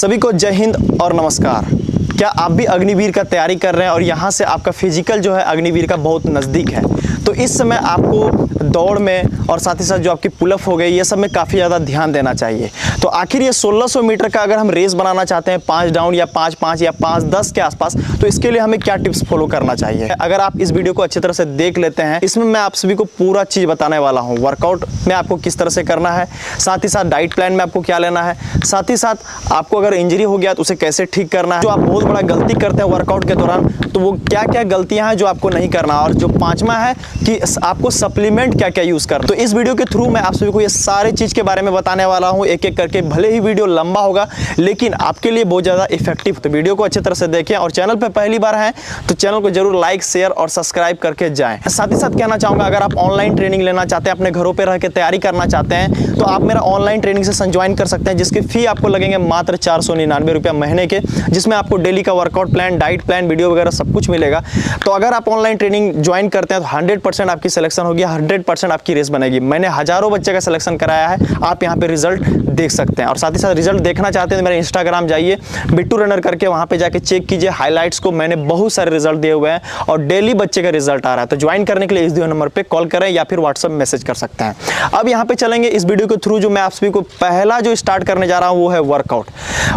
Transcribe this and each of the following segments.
सभी को जय हिंद और नमस्कार। क्या आप भी अग्निवीर का तैयारी कर रहे हैं और यहाँ से आपका फिजिकल जो है अग्निवीर का बहुत नज़दीक है, तो इस समय आपको दौड़ में और साथ ही साथ जो आपकी पुलअप हो गई ये सब में काफ़ी ज़्यादा ध्यान देना चाहिए। तो आखिर ये 1600 मीटर का अगर हम रेस बनाना चाहते हैं 5 डाउन या 5-5 या 5-10 के आसपास, तो इसके लिए हमें क्या टिप्स फॉलो करना चाहिए। अगर आप इस वीडियो को अच्छी तरह से देख लेते हैं, इसमें मैं आप सभी को पूरा चीज़ बताने वाला हूँ। वर्कआउट में आपको किस तरह से करना है, साथ ही साथ डाइट प्लान में आपको क्या लेना है, साथ ही साथ आपको अगर इंजरी हो गया तो उसे कैसे ठीक करना है। जो आप बहुत बड़ा गलती करते हैं वर्कआउट के दौरान, तो वो क्या क्या गलतियां हैं जो आपको नहीं करना, और जो पांचवा है कि आपको सप्लीमेंट क्या क्या यूज़ करना। तो इस वीडियो के थ्रू मैं आप सभी को ये सारे चीज़ के बारे में बताने वाला हूँ एक एक करके। भले ही वीडियो लंबा होगा लेकिन आपके लिए बहुत ज़्यादा इफेक्टिव। तो वीडियो को अच्छी तरह से देखें, और चैनल पर पहली बार हैं तो चैनल को जरूर लाइक शेयर और सब्सक्राइब करके जाएँ। साथ ही साथ कहना चाहूँगा, अगर आप ऑनलाइन ट्रेनिंग लेना चाहते हैं, अपने घरों पर रह के तैयारी करना चाहते हैं, तो आप मेरा ऑनलाइन ट्रेनिंग सेशन ज्वाइन कर सकते हैं, जिसकी फ़ी आपको लगेंगे मात्र 499 रुपये महीने के, जिसमें आपको डेली का workout plan, diet plan, video वगैरह सब कुछ मिलेगा। तो अगर आप ऑनलाइन ट्रेनिंग ज्वाइन करते हैं तो 100% आपकी सिलेक्शन होगी, 100% आपकी रेस बनेगी। मैंने हज़ारों बच्चे का सिलेक्शन कराया है, आप यहाँ पे रिजल्ट देख सकते हैं। और साथ ही साथ रिजल्ट देखना चाहते हैं तो मेरे इंस्टाग्राम जाइए, बिट्टू रनर करके, वहाँ पे जाके चेक कीजिए हाईलाइट्स को। मैंने बहुत सारे रिजल्ट दिए हुए हैं और डेली बच्चे का रिजल्ट आ रहा है। तो ज्वाइन करने के लिए इस दिए नंबर पर कॉल करें या फिर व्हाट्सअप मैसेज कर सकते हैं। अब यहाँ पे चलेंगे इस वीडियो के थ्रू। जो मैं आप सभी को पहला जो स्टार्ट करने जा रहा हूँ वो है वर्कआउट।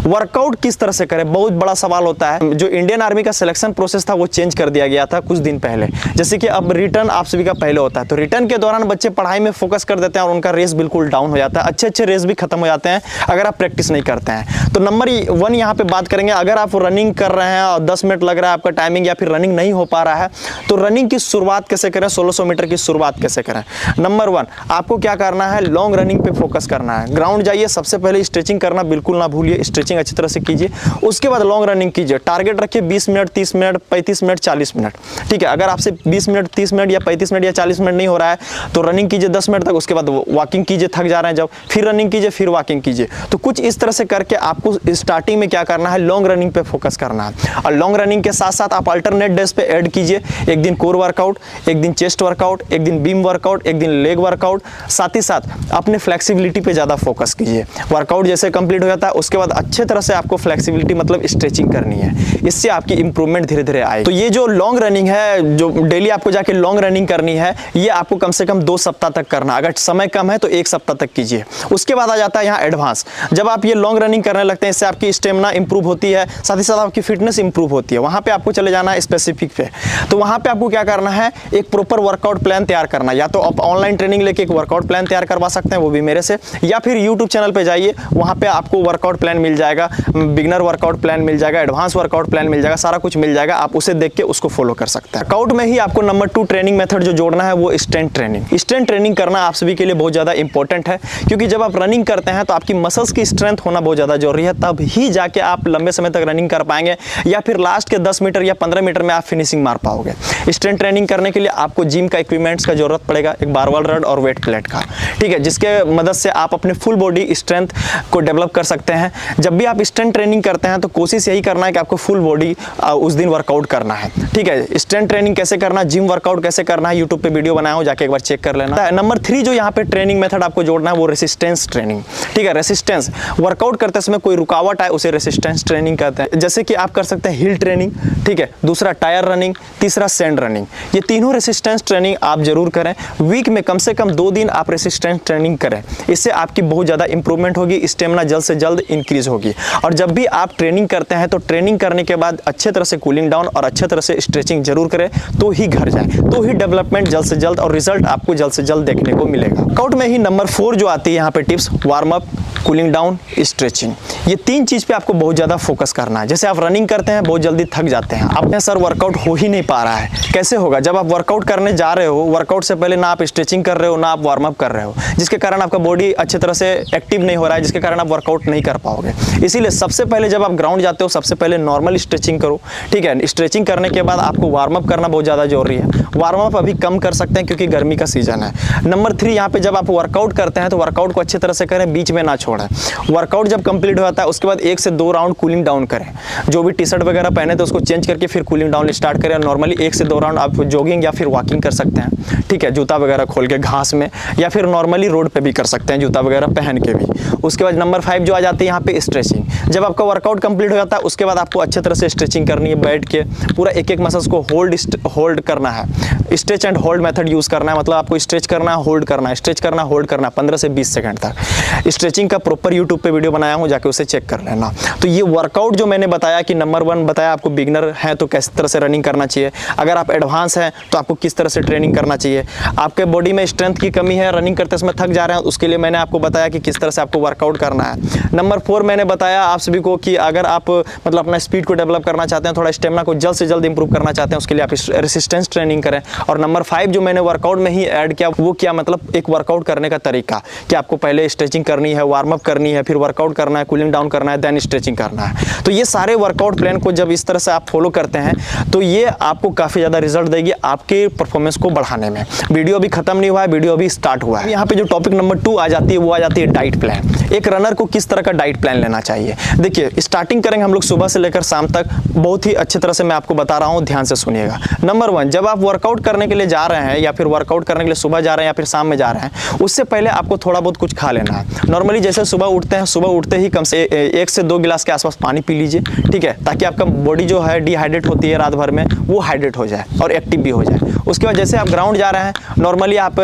वर्कआउट किस तरह से करें, बहुत बड़ा सवाल होता है। जो इंडियन आर्मी का सिलेक्शन प्रोसेस था वो चेंज कर दिया गया था कुछ दिन पहले। जैसे कि अब रिटर्न आप सभी का पहले होता है, तो रिटर्न के दौरान बच्चे पढ़ाई में फोकस कर देते हैं और उनका रेस बिल्कुल डाउन हो जाता है। अच्छे रेस भी खत्म हो जाते हैं अगर आप प्रैक्टिस नहीं करते हैं। तो नंबर 1 यहाँ पे बात करेंगे, अगर आप रनिंग कर रहे हैं और 10 मिनट लग रहा है आपका टाइमिंग, या फिर रनिंग नहीं हो पा रहा है, तो रनिंग की शुरुआत कैसे करें, 1600 मीटर की शुरुआत कैसे करें। नंबर 1 आपको क्या करना है, लॉन्ग रनिंग पे फोकस करना है। ग्राउंड जाइए, सबसे पहले स्ट्रेचिंग करना बिल्कुल ना भूलिए, स्ट्रेचिंग अच्छी तरह से कीजिए। उसके बाद लॉन्ग रनिंग कीजिए, टारगेट रखिए 20 मिनट, 30 मिनट, 35 मिनट, 40 मिनट। ठीक है, अगर आपसे 20 मिनट, 30 मिनट या 35 मिनट या 40 मिनट नहीं हो रहा है तो रनिंग कीजिए 10 मिनट तक, उसके बाद वॉकिंग कीजिए, थक जा रहे हैं जब, फिर रनिंग कीजिए, फिर वॉकिंग कीजिए। तो कुछ इस तरह से करके आपको स्टार्टिंग में क्या करना है, लॉन्ग रनिंग पे फोकस करना है। और लॉन्ग रनिंग के साथ साथ आप अल्टरनेट डेज पे ऐड कीजिए, एक दिन कोर वर्कआउट, एक दिन चेस्ट वर्कआउट, एक दिन बीम वर्कआउट, एक दिन लेग वर्कआउट। साथ ही साथ अपने फ्लेक्सिबिलिटी पे ज़्यादा फोकस कीजिए। वर्कआउट जैसे कंप्लीट हो जाता है उसके बाद अच्छे तरह से आपको फ्लेक्सिबिलिटी मतलब स्ट्रेचिंग करनी है, इससे आपकी इंप्रूवमेंट धीरे धीरे आए। तो ये जो लॉन्ग रनिंग है, जो डेली आपको जाके लॉन्ग रनिंग करनी है, ये आपको कम से कम 2 सप्ताह तक करना। अगर समय कम है तो 1 सप्ताह तक कीजिए। उसके बाद आ जाता है यहाँ एडवांस। जब आप ये लॉन्ग रनिंग करने लगते हैं, इससे आपकी स्टेमिना इंप्रूव होती है, साथ ही साथ आपकी फिटनेस इंप्रूव होती है। वहाँ पे आपको चले जाना है स्पेसिफिक पे। तो वहाँ पे आपको क्या करना है, एक प्रॉपर वर्कआउट प्लान तैयार करना। या तो आप ऑनलाइन ट्रेनिंग लेके एक वर्कआउट प्लान तैयार करवा सकते हैं, वो भी मेरे से, या फिर यूट्यूब चैनल पे जाइए, वहाँ पे आपको वर्कआउट प्लान मिल जाएगा, बिगनर वर्कआउट प्लान मिल जाएगा, एडवांस वर्कआउट प्लान मिल जाएगा, सारा कुछ मिल जाएगा। आप उसे देख के उसको फॉलो कर सकते हैं। वर्कआउट में ही आपको नंबर 2 ट्रेनिंग मेथड जो जोड़ना है वो स्ट्रेंथ ट्रेनिंग। स्ट्रेंथ ट्रेनिंग करना आप सभी के लिए बहुत ज़्यादा इंपॉर्टेंट है, क्योंकि जब आप रनिंग करते हैं तो आपकी मसल्स की स्ट्रेंथ होना बहुत ज़्यादा जरूरी है, तब ही जाके आप लंबे समय तक रनिंग कर पाएंगे, या फिर लास्ट के 10 मीटर या 15 मीटर में आप फिनिशिंग मार पाओगे। स्ट्रेंथ ट्रेनिंग करने के लिए आपको जिम का इक्विपमेंट्स का जरूरत पड़ेगा, एक बारबेल रॉड और वेट प्लेट का। ठीक है, जिसके मदद से आप अपने फुल बॉडी स्ट्रेंथ को डेवलप कर सकते हैं। जब भी आप स्ट्रेंथ ट्रेनिंग करते हैं तो कोशिश यही करना है कि आपको फुल बॉडी उस दिन वर्कआउट करना है। ठीक है, स्ट्रेंथ ट्रेनिंग कैसे करना, जिम वर्कआउट कैसे करना है, यूट्यूब पे वीडियो बनाया हूं, जाके एक बार चेक कर लेना। नंबर 3 जो यहाँ पे ट्रेनिंग मेथड आपको जोड़ना है वो रेसिस्टेंस ट्रेनिंग। ठीक है, रेसिस्टेंस, वर्कआउट करते समय कोई रुकावट आए उसे रेसिस्टेंस ट्रेनिंग कहते हैं। जैसे कि आप कर सकते हैं हिल ट्रेनिंग, ठीक है, दूसरा टायर रनिंग, तीसरा सैंड रनिंग। ये तीनों रेसिस्टेंस ट्रेनिंग आप जरूर करें। वीक में कम से कम 2 दिन आप रेसिस्टेंस ट्रेनिंग करें, इससे आपकी बहुत ज़्यादा इंप्रूवमेंट होगी, स्टेमिना जल्द से जल्द इंक्रीज होगी। और जब भी आप ट्रेनिंग करते हैं तो ट्रेनिंग करने के बाद अच्छे तरह से कूलिंग डाउन और अच्छे तरह से स्ट्रेचिंग जरूर करें, तो ही घर जाए, तो ही डेवलपमेंट जल्द से जल्द और रिजल्ट आपको जल्द से जल्द देखने को मिलेगा। वर्कआउट में ही नंबर 4 जो आती है यहाँ पे tips, warm up, cooling down, stretching. ये 3 चीज़ पे आपको बहुत ज़्यादा फोकस करना है। जैसे आप रनिंग करते हैं बहुत जल्दी थक जाते हैं, अपने सर वर्कआउट हो ही नहीं पा रहा है, कैसे होगा। जब आप वर्कआउट करने जा रहे हो, वर्कआउट से पहले ना आप स्ट्रेचिंग कर रहे हो ना आप वार्म अप कर रहे हो, जिसके कारण आपका बॉडी अच्छी तरह से एक्टिव नहीं हो रहा है, जिसके कारण आप वर्कआउट नहीं कर पाओगे। इसीलिए सबसे पहले जब आप ग्राउंड जाते हो सबसे पहले नॉर्मल स्ट्रेचिंग करो। ठीक है, स्ट्रेचिंग करने के बाद आपको वार्म अप करना बहुत ज़्यादा जरूरी है। वार्म अप अभी कम कर सकते हैं क्योंकि गर्मी का सीजन है। नंबर 3, यहाँ पे जब आप वर्कआउट करते हैं तो वर्कआउट को अच्छी तरह से करें, बीच में ना छोड़ें। वर्कआउट जब कंप्लीट हो जाता है उसके बाद 1 से 2 राउंड कूलिंग डाउन करें। जो भी टी शर्ट वगैरह पहने तो उसको चेंज करके फिर कूलिंग डाउन स्टार्ट करें। नॉर्मली 1 से 2 राउंड आप जॉगिंग या फिर वॉकिंग कर सकते हैं, ठीक है, जूता वगैरह खोल के घास में, या फिर नॉर्मली रोड पे भी कर सकते हैं जूता वगैरह पहन के भी। उसके बाद नंबर 5 जो आ जाती है यहाँ पे स्ट्रेचिंग। जब आपका वर्कआउट कंप्लीट हो जाता है उसके बाद आपको अच्छे तरह से स्ट्रेचिंग करनी है, बैठ के पूरा एक मसल्स को होल्ड करना है। Stretch and hold method use करना है, मतलब आपको स्ट्रेच करना है, होल्ड करना है, स्ट्रेच करना, होल्ड करना 15 से 20 सेकंड तक। स्ट्रेचिंग का प्रॉपर यूट्यूब पे वीडियो बनाया हूँ, जाके उसे चेक कर लेना। तो ये वर्कआउट जो मैंने बताया कि नंबर 1 बताया आपको बिगिनर है तो किस तरह से रनिंग करना चाहिए, अगर आप एडवांस हैं तो आपको किस तरह से ट्रेनिंग करना चाहिए, आपके बॉडी में स्ट्रेंथ की कमी है, रनिंग करते समय थक जा रहे हैं, उसके लिए मैंने आपको बताया कि किस तरह से आपको वर्कआउट करना है। नंबर 4 मैंने बताया आप सभी को कि अगर आप मतलब अपना स्पीड को डेवलप करना चाहते हैं, थोड़ा स्टेमिना को जल्द से जल्द इंप्रूव करना चाहते हैं, उसके लिए आप रेसिस्टेंस ट्रेनिंग करें। और नंबर 5 जो मैंने वर्कआउट में ही ऐड किया वो क्या, मतलब एक वर्कआउट करने का तरीका कि आपको पहले स्ट्रेचिंग करनी है, वार्म अप करनी है, फिर वर्कआउट करना है, कूलिंग डाउन करना है, देन स्ट्रेचिंग करना है। तो ये सारे वर्कआउट प्लान को जब इस तरह से आप फॉलो करते हैं तो ये आपको काफ़ी ज़्यादा रिजल्ट देगी आपके परफॉर्मेंस को बढ़ाने में। वीडियो अभी खत्म नहीं हुआ है, वीडियो अभी स्टार्ट हुआ है। यहाँ पे जो टॉपिक नंबर 2 आ जाती है वो आ जाती है डाइट प्लान। एक रनर को किस तरह का डाइट प्लान लेना चाहिए। देखिए स्टार्टिंग करेंगे हम लोग सुबह से लेकर शाम तक, बहुत ही अच्छी तरह से मैं आपको बता रहा हूँ, ध्यान से सुनिएगा। नंबर 1, जब आप वर्कआउट करने के लिए जा रहे हैं या फिर वर्कआउट करने के लिए सुबह जा रहे हैं या फिर शाम में जा रहे हैं, उससे पहले आपको थोड़ा बहुत कुछ खा लेना है। नॉर्मली जैसे सुबह उठते हैं, सुबह उठते ही कम से 1 से 2 गिलास के आसपास पानी पी लीजिए, ठीक है, ताकि आपका बॉडी जो है डिहाइड्रेट होती है रात भर में वो हाइड्रेट हो जाए और एक्टिव भी हो जाए। उसके बाद जैसे आप ग्राउंड जा रहे हैं, नॉर्मली आप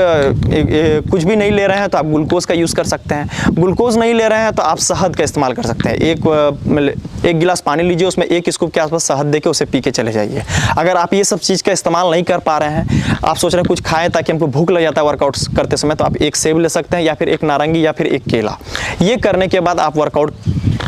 कुछ भी नहीं ले रहे हैं तो आप ग्लूकोज का यूज़ कर सकते हैं। ग्लूकोज नहीं ले रहे हैं तो आप शहद का इस्तेमाल कर सकते हैं। एक गिलास पानी लीजिए, उसमें 1 स्कूप के आसपास शहद देके उसे पी के चले जाइए। अगर आप ये सब चीज़ का इस्तेमाल नहीं कर पा रहे हैं, आप सोच रहे हैं कुछ खाएं ताकि हमको भूख लग जाता है वर्कआउट करते समय, तो आप 1 सेब ले सकते हैं या फिर 1 नारंगी या फिर 1 केला। ये करने के बाद आप वर्कआउट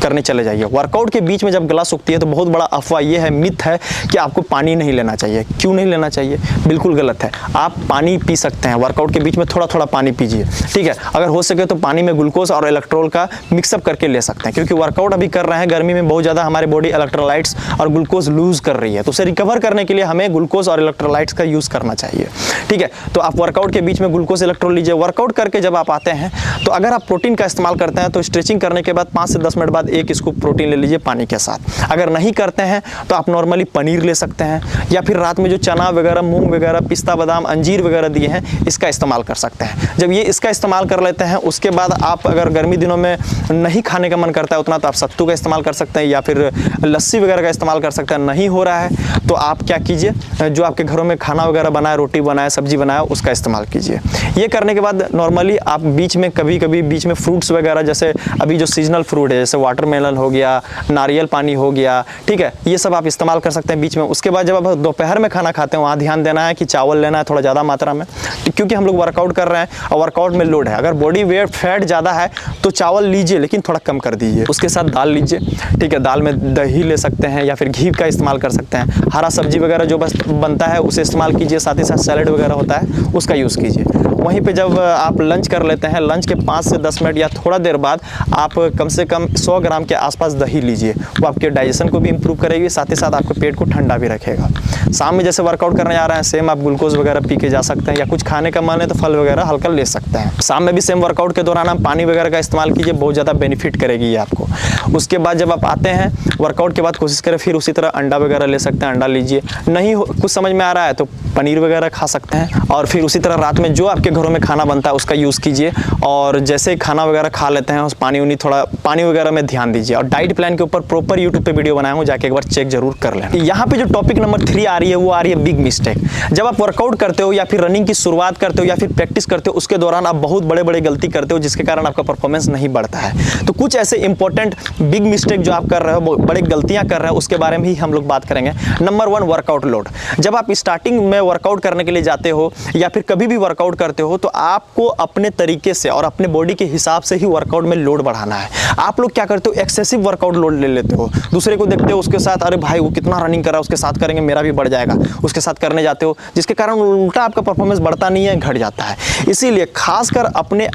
करने चले जाइए। वर्कआउट के बीच में जब गला सूखती है तो बहुत बड़ा अफवाह ये है, मिथ है कि आपको पानी नहीं लेना चाहिए। क्यों नहीं लेना चाहिए? बिल्कुल गलत है। आप पानी पी सकते हैं, वर्कआउट के बीच में थोड़ा थोड़ा पानी पीजिए, ठीक है। अगर हो सके तो पानी में ग्लूकोज और इलेक्ट्रोल का मिक्सअप करके ले सकते हैं, क्योंकि वर्कआउट अभी कर रहे हैं, गर्मी में बहुत ज़्यादा हमारे बॉडी इलेक्ट्रोलाइट्स और ग्लूकोज लूज कर रही है, तो उसे रिकवर करने के लिए हमें ग्लूकोज और इलेक्ट्रोलाइट्स का यूज़ करना चाहिए, ठीक है। तो आप वर्कआउट के बीच में ग्लूकोज इलेक्ट्रोल लीजिए। वर्कआउट करके जब आप आते हैं तो अगर आप प्रोटीन का इस्तेमाल करते हैं तो स्ट्रेचिंग करने के बाद 5 से 10 मिनट बाद 1 स्कूप प्रोटीन ले लीजिए पानी के साथ। अगर नहीं करते हैं तो आप नॉर्मली पनीर ले सकते हैं, या फिर रात में जो चना वगैरह, मूंग वगैरह, पिस्ता, बादाम, अंजीर वगैरह दिए हैं, इसका इस्तेमाल कर सकते हैं। जब ये इसका इस्तेमाल कर लेते हैं उसके बाद आप अगर गर्मी दिनों में नहीं खाने का मन करता है उतना, तो आप सत्तू का इस्तेमाल कर सकते हैं या फिर लस्सी वगैरह का इस्तेमाल कर सकते हैं। नहीं हो रहा है तो आप क्या कीजिए, जो आपके घरों में खाना वगैरह बनाए, रोटी बनाए, सब्जी बनाए, उसका इस्तेमाल कीजिए। ये करने के बाद नॉर्मली आप बीच में कभी कभी बीच में फ्रूट्स वगैरह, जैसे अभी जो सीजनल फ्रूट है जैसे वाटरमेलन हो गया, नारियल पानी हो गया, ठीक है, ये सब आप इस्तेमाल कर सकते हैं बीच में। उसके बाद जब आप दोपहर में खाना खाते हैं वहाँ ध्यान देना है कि चावल लेना है थोड़ा ज़्यादा मात्रा में, क्योंकि हम लोग वर्कआउट कर रहे हैं और वर्कआउट में लोड है। अगर बॉडी वेट फैट ज़्यादा है तो चावल लीजिए लेकिन थोड़ा कम कर दीजिए। उसके साथ दाल लीजिए, ठीक है, दाल में दही ले सकते हैं या फिर घी का इस्तेमाल कर सकते हैं। हरा सब्जी वगैरह जो बस बनता है उसे इस्तेमाल कीजिए, साथ ही साथ सैलेड वगैरह होता है उसका यूज़ कीजिए। वहीं पे जब आप लंच कर लेते हैं, लंच के 5 से 10 मिनट या थोड़ा देर बाद आप कम से कम 100 ग्राम के आसपास दही लीजिए। वो आपके डाइजेशन को भी इंप्रूव करेगी, साथ ही साथ आपके पेट को ठंडा भी रखेगा। शाम में जैसे वर्कआउट करने जा रहे हैं, सेम आप ग्लूकोज वगैरह पी के जा सकते हैं, या कुछ खाने का मन है तो फल वगैरह हल्का ले सकते हैं। शाम में भी सेम वर्कआउट के दौरान आप पानी वगैरह का इस्तेमाल कीजिए, बहुत ज़्यादा बेनिफिट करेगी ये आपको। उसके बाद जब आप आते हैं वर्कआउट के बाद कोशिश करें फिर उसी तरह अंडा वगैरह ले सकते हैं, अंडा लीजिए। नहीं कुछ समझ में आ रहा है तो पनीर वगैरह खा सकते हैं, और फिर उसी तरह रात में जो आपके घरों में खाना बनता है उसका यूज़ कीजिए। और जैसे खाना वगैरह खा लेते हैं उस पानी वगैरह में ध्यान दीजिए। और डाइट प्लान के ऊपर प्रॉपर यूट्यूब पे वीडियो बनाया हूँ, जाके एक बार चेक जरूर कर लें। यहाँ पे जो टॉपिक नंबर 3 आ रही है वो आ रही है बिग मिस्टेक। जब आप वर्कआउट करते हो या फिर रनिंग की शुरुआत करते हो या फिर प्रैक्टिस करते हो, उसके दौरान आप बहुत बड़े बड़े गलती करते हो जिसके कारण आपका परफॉर्मेंस नहीं बढ़ता है। तो कुछ ऐसे इंपॉर्टेंट बिग मिस्टेक जो आप कर रहे हो, बड़े गलतियां कर रहे हो, उसके बारे में ही हम लोग बात करेंगे। Number 1, workout load. जब आप स्टार्टिंग में वर्कआउट करने के लिए जाते हो या फिर कभी भी वर्कआउट करते हो तो आपको अपने तरीके से और अपने बॉडी के हिसाब से ही वर्कआउट में लोड बढ़ाना है। आप लोग क्या करते हो, एक्सेसिव वर्कआउट लोड ले लेते हो। दूसरे को देखते हो उसके साथ, अरे भाई वो कितना रनिंग कर रहा है, उसके साथ करेंगे मेरा भी बढ़ जाएगा, उसके साथ करने जाते हो, जिसके कारण उल्टा आपका परफॉर्मेंस बढ़ता नहीं है, घट जाता है। इसीलिए खासकर अपने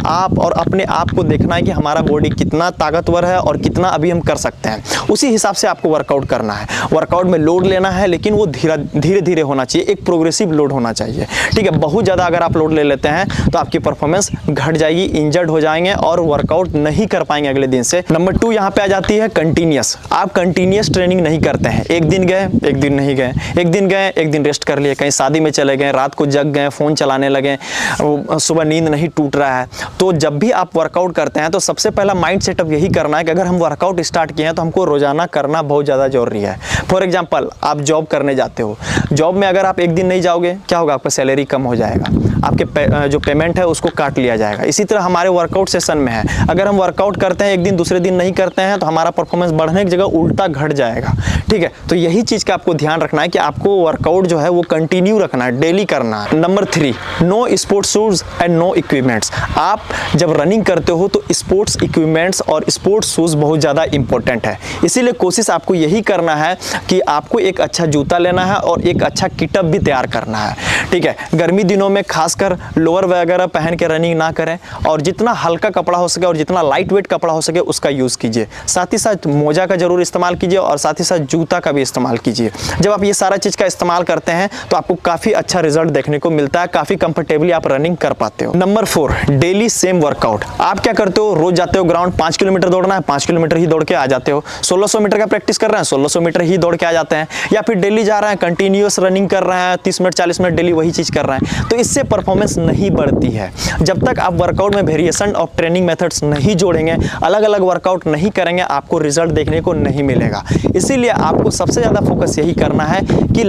आप को देखना है कि हमारा बॉडी कितना ताकतवर है और कितना अभी हम कर सकते हैं। उसी हिसाब हिसाब से आपको वर्कआउट करना है। वर्कआउट में लोड लेना है, लेकिन वो धीरे धीरे होना चाहिए, एक प्रोग्रेसिव लोड होना चाहिए। ठीक है, बहुत ज़्यादा अगर आप लोड ले लेते हैं तो आपकी परफॉर्मेंस घट जाएगी, इंजर्ड हो जाएंगे और वर्कआउट नहीं कर पाएंगे अगले दिन से। नंबर 2 यहाँ पे आ जाती है कंटिन्यूस। आप कंटिन्यूस ट्रेनिंग नहीं करते हैं, एक दिन गए एक दिन नहीं गए, एक दिन गए एक दिन रेस्ट कर लिए, कहीं शादी में चले गए, रात को जग गए, फ़ोन चलाने लगे, सुबह नींद नहीं टूट रहा है। तो जब भी आप वर्कआउट करते हैं तो सबसे पहला माइंड सेटअप यही करना है कि अगर हम वर्कआउट स्टार्ट किए हैं तो हमको रोजाना करना बहुत ज़्यादा जरूरी है। फॉर एग्जाम्पल, आप जॉब करने जाते हो, जॉब में अगर आप एक दिन नहीं जाओगे क्या होगा, आपका सैलरी कम हो जाएगा, आपके जो पेमेंट है उसको काट लिया जाएगा। इसी तरह हमारे वर्कआउट सेशन में है, अगर हम वर्कआउट करते हैं एक दिन दूसरे दिन नहीं करते हैं तो हमारा परफॉर्मेंस बढ़ने की जगह उल्टा घट जाएगा। ठीक है, तो यही चीज़ का आपको ध्यान रखना है कि आपको वर्कआउट जो है वो कंटिन्यू रखना है, डेली करना है। Number 3, no sports shoes and no equipments. आप जब रनिंग करते हो तो स्पोर्ट्स इक्विपमेंट्स और स्पोर्ट्स शूज बहुत ज़्यादा इंपॉर्टेंट है, इसीलिए कोशिश आपको यही करना है कि आपको एक अच्छा जूता लेना है और एक अच्छा किटअप भी तैयार करना है। ठीक है, गर्मी दिनों में खासकर लोअर वगैरह पहन के रनिंग ना करें और जितना हल्का कपड़ा हो सके और जितना लाइट वेट कपड़ा हो सके उसका यूज़ कीजिए। साथ ही साथ मोजा का जरूर इस्तेमाल कीजिए और साथ ही साथ जूता का भी इस्तेमाल कीजिए। जब आप ये सारा चीज़ का इस्तेमाल करते हैं तो आपको काफ़ी अच्छा रिजल्ट देखने को मिलता है, काफ़ी कंफर्टेबली आप रनिंग कर पाते हो। Number 4, daily same workout. आप क्या करते हो, रोज जाते हो ग्राउंड, 5 किलोमीटर दौड़ना है, 5 किलोमीटर ही दौड़ के आ जाते हो। 1600 मीटर का प्रैक्टिस कर रहे हैं, 1600 मीटर ही दौड़ के आ जाते हैं। या फिर डेली जा रहे हैं, कंटिन्यूअस रनिंग कर रहे हैं, 30 मिनट 40 मिनट डेली वही चीज़ कर रहे हैं, तो इससे परफॉर्मेंस नहीं बढ़ती है। जब तक आप वर्कआउट में वेरिएशन ऑफ ट्रेनिंग मेथड्स नहीं जोड़ेंगे, अलग अलग वर्कआउट नहीं करेंगे, आपको रिजल्ट देखने को नहीं मिलेगा। इसीलिए आपको सबसे ज़्यादा फोकस यही करना है कि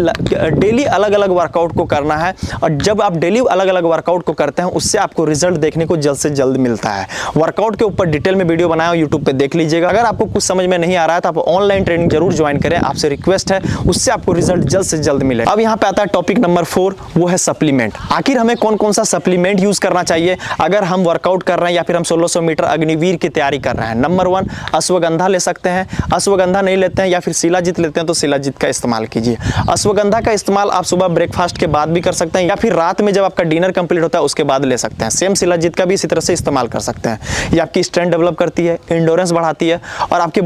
डेली अलग अलग वर्कआउट को करना है, और जब आप डेली अलग अलग वर्कआउट को करते हैं उससे आपको रिजल्ट देखने को जल्द से जल्द मिलता है। वर्कआउट के ऊपर डिटेल में वीडियो बनाया यूट्यूब पे देख लीजिएगा। अगर आपको कुछ समझ में नहीं आ रहा है तो आप ऑनलाइन ट्रेनिंग जरूर ज्वाइन करें, आपसे रिक्वेस्ट है, उससे आपको रिजल्ट जल्द से जल्द मिले। अब यहाँ पे आता है टॉपिक नंबर 4, वो है सप्लीमेंट। आखिर हमें कौन कौन सा सप्लीमेंट यूज करना चाहिए अगर हम वर्कआउट कर रहे हैं या फिर हम 1600 मीटर अग्निवीर की तैयारी कर रहे हैं। नंबर 1, अश्वगंधा ले सकते हैं। अश्वगंधा नहीं लेते हैं या फिर शिलाजीत लेते हैं तो शिलाजीत का इस्तेमाल कीजिए। अश्वगंधा का इस्तेमाल आप सुबह ब्रेकफास्ट के बाद भी कर सकते हैं या फिर रात में जब आपका डिनर कंप्लीट होता है उसके बाद ले सकते हैं। सेम शिलाजीत का भी इसी तरह से इस्तेमाल कर सकते हैं। ये आपकी स्ट्रेंथ डेवलप करती है, एंडोरेंस बढ़ाती है और आपकी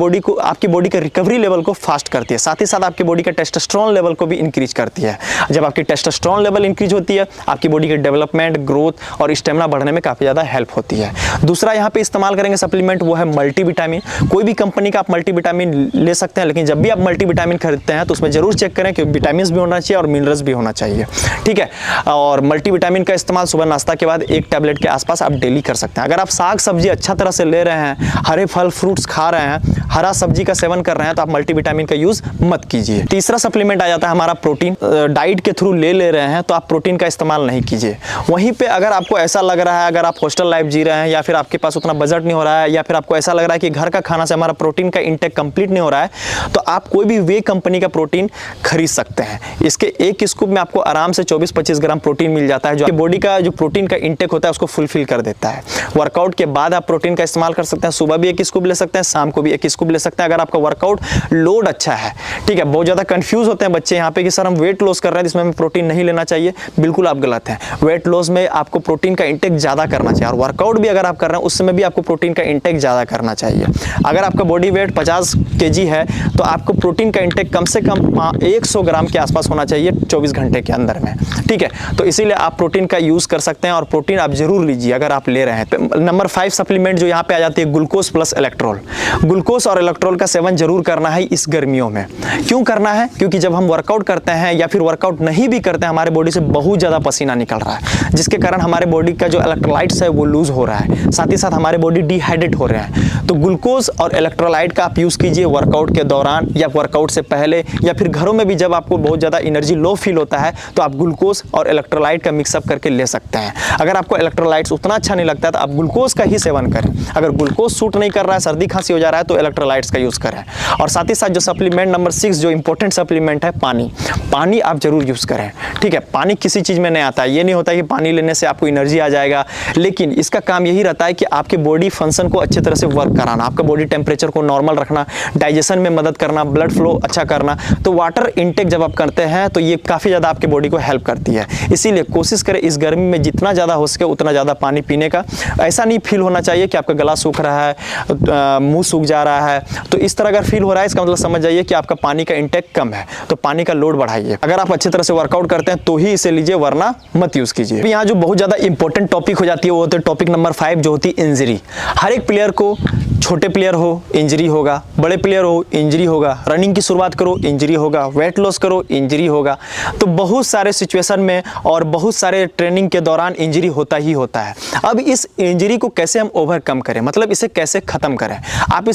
बॉडी के रिकवरी लेवल को फास्ट करती है। साथ ही साथ आपकी बॉडी के टेस्टोस्टेरोन लेवल को भी इंक्रीज करती है। जब आपकी टेस्टोस्टेरोन लेवल इंक्रीज होती है, आपकी बॉडी के डेवलपमेंट, ग्रोथ और स्टेमिना बढ़ने में काफ़ी ज़्यादा हेल्प होती है। दूसरा यहाँ पे इस्तेमाल करेंगे सप्लीमेंट, वो है मल्टीविटामिन। कोई भी कंपनी का आप मल्टीविटामिन ले सकते हैं, लेकिन जब भी आप मल्टीविटामिन खरीदते हैं तो उसमें जरूर चेक करें कि विटामिन भी होना चाहिए और मिनरल्स भी होना चाहिए। ठीक है, और मल्टीविटामिन का इस्तेमाल सुबह नाश्ता के बाद 1 टैबलेट के आसपास आप डेली कर सकते हैं। अगर आप साग सब्जी अच्छा तरह से ले रहे हैं, हरे फल फ्रूट्स खा रहे हैं, हरा सब्जी का सेवन कर रहे हैं, तो आप मल्टीविटामिन का यूज मत कीजिए। तीसरा सप्लीमेंट आ जाता है हमारा प्रोटीन। डाइट के थ्रू ले रहे हैं तो आप प्रोटीन का इस्तेमाल नहीं कीजिए। वहीं पे अगर आपको ऐसा लग रहा है, अगर आप हॉस्टल लाइफ जी रहे हैं या फिर आपके पास उतना बजट नहीं हो रहा है या फिर आपको ऐसा लग रहा है कि घर का खाना से हमारा प्रोटीन का इंटेक कंप्लीट नहीं हो रहा है, तो आप कोई भी वे कंपनी का प्रोटीन खरीद सकते हैं। इसके एक स्कूप में आपको आराम से 24-25 ग्राम प्रोटीन मिल जाता है, जो आपकी बॉडी का जो प्रोटीन का इंटेक होता है उसको फुलफिल कर देता है। वर्कआउट के बाद आप प्रोटीन का इस्तेमाल कर सकते हैं। सुबह भी 1 स्कूप ले सकते हैं, शाम को भी 1 स्कूप ले सकते हैं अगर आपका वर्कआउट लोड अच्छा है। ठीक है, बहुत ज़्यादा कंफ्यूज होते हैं बच्चे यहाँ पे कि सर हम वेट लॉस कर रहे हैं जिसमें हमें प्रोटीन नहीं लेना चाहिए। बिल्कुल आप गलत हैं। वेट लॉस में आपको प्रोटीन का इंटेक ज़्यादा करना चाहिए और वर्कआउट भी अगर आप कर रहे हैं उस समय भी आपको प्रोटीन का इंटेक ज़्यादा करना चाहिए। अगर आपका बॉडी वेट 50 kg है तो आपको प्रोटीन का इंटेक कम से कम 100 ग्राम के आसपास होना चाहिए 24 घंटे के अंदर में। ठीक है, तो इसीलिए आप प्रोटीन का यूज़ कर सकते हैं और प्रोटीन आप जरूर लीजिए अगर आप ले रहे हैं। नंबर 5 सप्लीमेंट जो यहाँ पे आ जाती है, ग्लूकोज प्लस इलेक्ट्रॉल। ग्लूकोज और इलेक्ट्रॉल का सेवन जरूर करना है इस गर्मियों में। क्यों करना है? क्योंकि जब हम वर्कआउट करते हैं या फिर वर्कआउट नहीं भी करते हैं, हमारे बॉडी से बहुत ज़्यादा पसीना निकल रहा है, जिसके कारण हमारे बॉडी का जो इलेक्ट्रोलाइट्स है वो लूज हो रहा है, साथ ही साथ हमारे बॉडी डिहाइड्रेट हो रहे हैं। तो ग्लूकोज और इलेक्ट्रोलाइट का आप यूज़ कीजिए वर्कआउट के दौरान या वर्कआउट से पहले, या फिर घरों में भी जब आपको बहुत ज़्यादा एनर्जी लो फील होता है तो आप ग्लूकोज और इलेक्ट्रोलाइट का मिक्सअप करके ले सकते हैं। अगर आपको इलेक्ट्रोलाइट्स उतना अच्छा नहीं लगता है तो आप ग्लूकोज का ही सेवन करें। अगर ग्लूकोज सूट नहीं कर रहा है, सर्दी खांसी हो जा रहा है, तो इलेक्ट्रोलाइट्स का यूज़ करें। और साथ ही साथ जो सप्लीमेंट नंबर 6 जो इंपॉर्टेंट सप्लीमेंट है, पानी। पानी आप जरूर यूज़ करें। ठीक है, पानी किसी चीज़ में नहीं आता है। ये नहीं होता है कि पानी लेने से आपको एनर्जी आ जाएगा, लेकिन इसका काम यही रहता है कि आपके बॉडी फंक्शन को अच्छे तरह से वर्क कराना, आपका बॉडी टेम्परेचर को नॉर्मल रखना, डाइजेशन में मदद करना, ब्लड फ्लो अच्छा करना। तो वाटर इनटेक जब आप करते हैं तो ये काफ़ी ज़्यादा आपके बॉडी को हेल्प करती है। इसीलिए कोशिश करें इस गर्मी में जितना ज़्यादा हो सके उतना ज़्यादा पानी पीने का। ऐसा नहीं फील होना चाहिए कि आपका गला सूख रहा है, मुंह सूख जा रहा है। तो इस तरह अगर फील हो रहा है इसका मतलब समझ जाइए कि आपका पानी का इंटेक कम है, तो पानी का लोड बढ़ाइए। अगर आप अच्छी तरह से वर्कआउट करते हैं तो ही इसे लीजिए, वरना मत यूज़ कीजिए। यहाँ जो बहुत ज़्यादा इंपॉर्टेंट टॉपिक हो जाती है वो होता है टॉपिक नंबर 5, जो होती है इंजरी। हर एक प्लेयर को, छोटे प्लेयर हो इंजरी होगा, बड़े प्लेयर हो इंजरी होगा, रनिंग की शुरुआत करो इंजरी होगा, वेट लॉस करो इंजरी होगा। तो बहुत सारे सिचुएशन में और बहुत सारे ट्रेनिंग के दौरान इंजरी होता ही होता है। अब इस इंजरी को कैसे हम ओवरकम करें, मतलब इसे कैसे ख़त्म करें। आप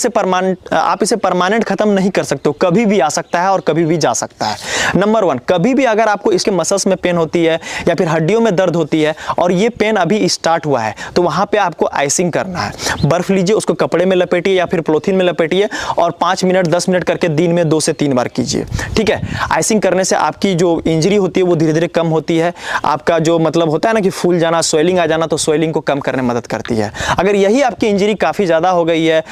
इसे परमानेंट ख़त्म नहीं कर सकते हो, कभी भी आ सकता है और कभी भी जा सकता है। नंबर 1, कभी भी अगर आपको इसके मसल्स में पेन होती है या फिर हड्डियों में दर्द होती है और ये पेन अभी स्टार्ट हुआ है, तो वहाँ पे आपको आइसिंग करना है। बर्फ़ लीजिए, उसको कपड़े में लपेटिए या फिर पॉलीथीन में लपेटिए और 5 मिनट 10 मिनट करके दिन में 2 से 3 बार कीजिए। ठीक है, आइसिंग करने से आपकी जो इंजरी होती है वो धीरे धीरे कम होती है। आपका जो मतलब होता है ना कि फूल जाना, स्वेलिंग आ जाना, तो स्वेलिंग को कम करने में मदद करती है। अगर यही आपकी इंजरी काफ़ी ज़्यादा हो गई है,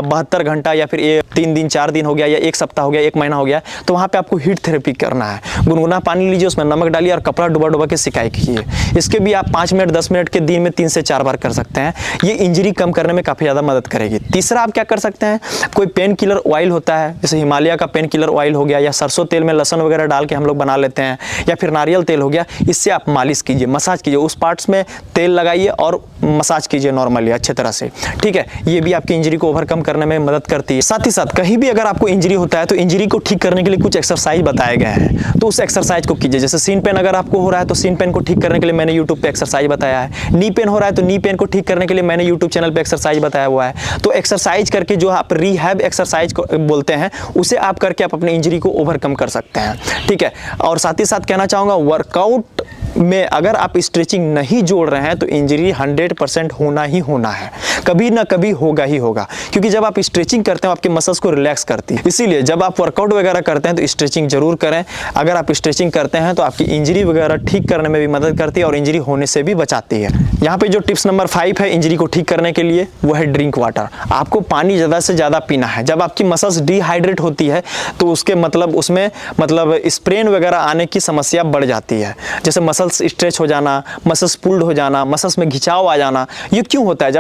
72 घंटा या फिर 3 दिन 4 दिन हो गया या 1 सप्ताह हो गया, 1 महीना हो गया, तो वहाँ पे आपको हीट थेरेपी करना है। गुनगुना पानी लीजिए, उसमें नमक डालिए और कपड़ा डुबा के सिकाई कीजिए। इसके भी आप 5 मिनट 10 मिनट के दिन में 3 से 4 बार कर सकते हैं। ये इंजरी कम करने में काफ़ी ज़्यादा मदद करेगी। तीसरा आप क्या कर सकते हैं, कोई पेन किलर ऑयल होता है, जैसे हिमालय का पेन किलर ऑयल हो गया, या सरसों तेल में लहसुन वगैरह डाल के हम लोग बना लेते हैं, या फिर नारियल तेल हो गया, इससे आप मालिश कीजिए, मसाज कीजिए। उस पार्ट्स में तेल लगाइए और मसाज कीजिए नॉर्मली अच्छे तरह से। ठीक है, ये भी आपकी इंजरी को ओवरकम करने में मदद करती है। साथ ही साथ कहीं भी अगर आपको इंजरी होता है तो इंजरी को ठीक करने के लिए कुछ एक्सरसाइज बताए गए हैं, तो उस एक्सरसाइज को कीजिए। जैसे सीन पेन अगर आपको हो रहा है तो सीन पेन को ठीक करने के लिए मैंने यूट्यूब पे एक्सरसाइज बताया है। नी पेन हो रहा है तो नी पेन को ठीक करने के लिए मैंने यूट्यूब चैनल पे एक्सरसाइज बताया हुआ है। तो एक्सरसाइज करके, जो आप रिहैब एक्सरसाइज को बोलते हैं, उसे आप करके आप अपनी इंजरी को ओवरकम कर सकते हैं। ठीक है, और साथ ही साथ कहना चाहूँगा, वर्कआउट में अगर आप स्ट्रेचिंग नहीं जोड़ रहे हैं तो इंजरी 100% होना ही होना है, कभी ना कभी होगा ही होगा। क्योंकि जब आप स्ट्रेचिंग करते हैं आपके मसल्स को रिलैक्स करती है। इसीलिए जब आप वर्कआउट वगैरह करते हैं तो स्ट्रेचिंग जरूर करें। अगर आप स्ट्रेचिंग करते हैं तो आपकी इंजरी वगैरह ठीक करने में भी मदद करती है और इंजरी होने से भी बचाती है। यहाँ पे जो टिप्स नंबर 5 है इंजरी को ठीक करने के लिए, वो है ड्रिंक वाटर। आपको पानी ज़्यादा से ज़्यादा पीना है। जब आपकी मसल्स डिहाइड्रेट होती है तो उसके मतलब उसमें स्प्रेन वगैरह आने की समस्या बढ़ जाती है। जैसे मसल्स स्ट्रेच हो जाना, मसल्स पुल्ड हो जाना, मसल्स में खिंचाव आ जाना। ये क्यों होता है?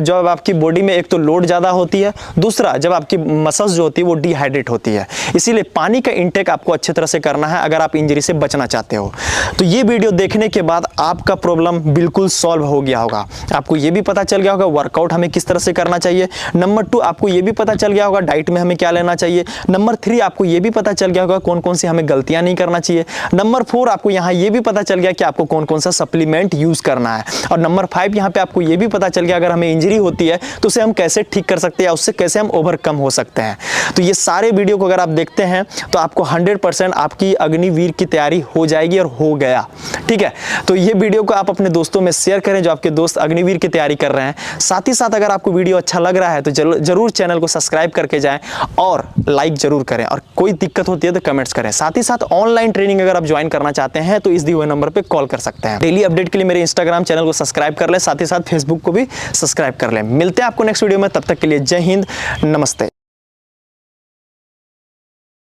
जब आपकी बॉडी में एक तो लोड ज़्यादा होती है, दूसरा जब आपकी मसल्स जो होती है वो डिहाइड्रेट होती है। इसीलिए पानी का इंटेक आपको अच्छे तरह से करना है अगर आप इंजरी से बचना चाहते हो। तो ये वीडियो देखने के बाद आपका प्रॉब्लम बिल्कुल सॉल्व हो गया होगा। आपको ये भी पता चल गया होगा वर्कआउट हमें किस तरह से करना चाहिए। नंबर 2, आपको ये भी पता चल गया होगा डाइट में हमें क्या लेना चाहिए। नंबर 3, आपको ये भी पता चल गया होगा कौन कौन सी हमें गलतियां नहीं करना चाहिए। नंबर 4, आपको यहाँ ये भी पता चल गया कि आपको कौन कौन सा सप्लीमेंट यूज करना है। और नंबर 5, यहाँ पे आपको ये भी पता चल गया अगर हमें इंजरी होती है तो उसे हम कैसे ठीक कर सकते हैं, उससे कैसे हम ओवरकम हो सकते हैं। तो ये सारे वीडियो को अगर आप देखते हैं तो आपको 100% आपकी अग्निवीर की तैयारी हो जाएगी और हो गया। ठीक है, तो ये वीडियो को आप अपने दोस्तों में शेयर करें जो आपके दोस्त अग्निवीर की तैयारी कर रहे हैं। साथ ही साथ अगर आपको वीडियो अच्छा लग रहा है तो जरूर चैनल को सब्सक्राइब करके जाएं और लाइक जरूर करें, और कोई दिक्कत होती है तो कमेंट्स करें। साथ ही साथ ऑनलाइन ट्रेनिंग अगर आप ज्वाइन करना चाहते हैं तो इस दिए हुए नंबर पर कॉल कर सकते हैं। डेली अपडेट के लिए मेरे इंस्टाग्राम चैनल को सब्सक्राइब कर लें, साथ ही साथ फेसबुक को भी सब्सक्राइब कर लें। मिलते हैं आपको नेक्स्ट वीडियो में, तब तक के लिए जय हिंद, नमस्ते।